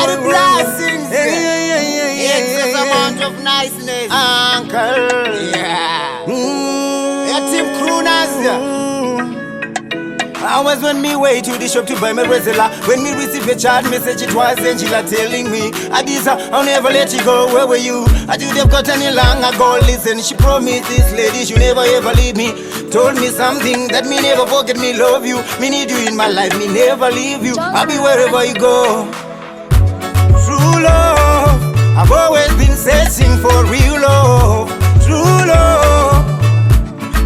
the blessings. Excess amount of niceness. Uncle. Yeah. Team Crooners. Hours when me way to the shop to buy my Rezilla. When me receive a chat message, it was Angela telling me, Adisa, I'll never let you go. Where were you? I did have got any long ago. Listen, she promised this lady she'll never ever leave me. Told me something that me never forget. Me love you, me need you in my life. Me never leave you. I'll be wherever you go. True love, I've always been searching for real love. True love,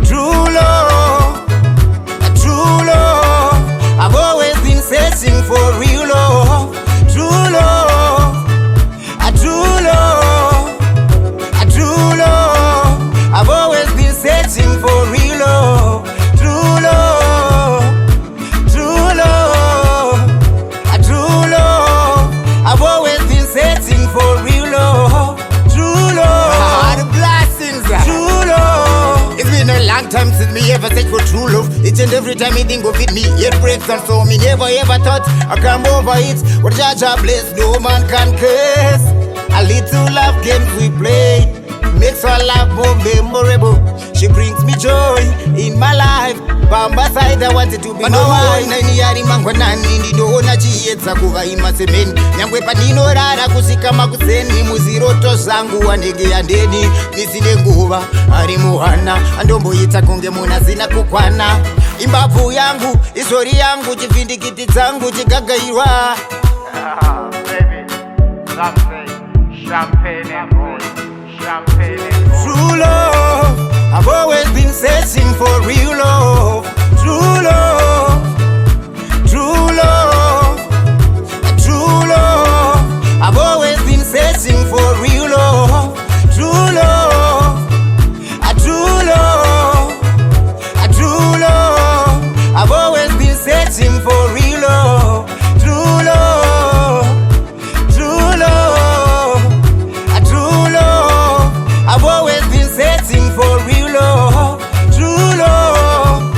true love, true love. I've always been searching for real love. True love, a true love, a true love. I've always been searching for real love. True love, true love, a true love. I've always been searching for real love. True love, the blessings. True love. It's been a long time since me ever search for true love. Each and every time it didn't go fit me, it breaks and so me never ever thought I come over it. What Jaja bless, no man can curse. A little love games we play makes our life more memorable. She brings me joy in my life. Bamba side I wanted to be my wife. Nani yari mangwa nani ndidoona chiyedza kuvaima semeni. Nyangwe pandinorara kusika makuseni muziroto zangu wanege yandeni. Nisine nguva ari muhana andomboita kunge muna zina kukwana. Imbavu yangu, isori yangu, chivindikiti zangu chikagairwa. Baby, something, champagne and gold, champagne and gold. True love, I've always been searching for real love. True love, true love, true love. I've always been searching for real love. True love, a true love, a true love. I've always been searching for real love. True love, true love, a true love. I've always been searching for real love. True love,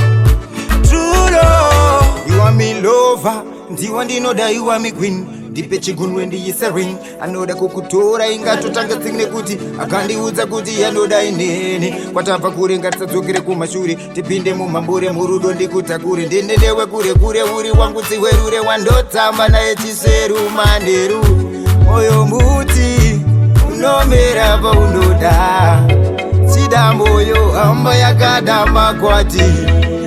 true love. You are me lover, ndiwa ndinoda you are me queen. Ndipe chigunwe ndiyise ring. Anoda kukutora ingatotanga tsingne kuti akandiudza kuti yanoda inene. Kwatava kure ngatitsadzokere kumashure tipinde mumambure murudo ndikutakure ndendenewe kure kure uri wangu tsiwerure wandotamba naye chiseru manderu. Moyo muti unomera paunoda chidamboyo hamba yakadamba kwati.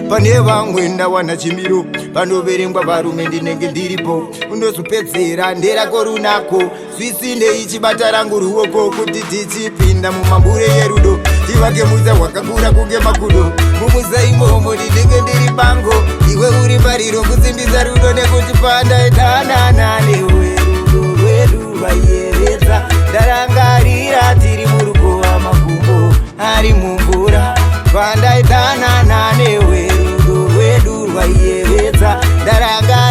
Pane vamwe ndawana chimiro panoverengwa varume ndinenge ndiripo. Unozopedzera nderako runako zvisinde ichibata rangu ruoko kuti tichipinda mumambure yerudo tivake muza wakakura kunge makudo. Mumuza imomo ndinenge ndiri bango iwe uri pariro kusimbisa rudo nekuti pandaitana newe rudo rwedu rwaiyevedza. Ndarangarira tiri murukova makumbo ari mumvura pandaitana newe rudo rwedu rwaiyevedza. Ndaranga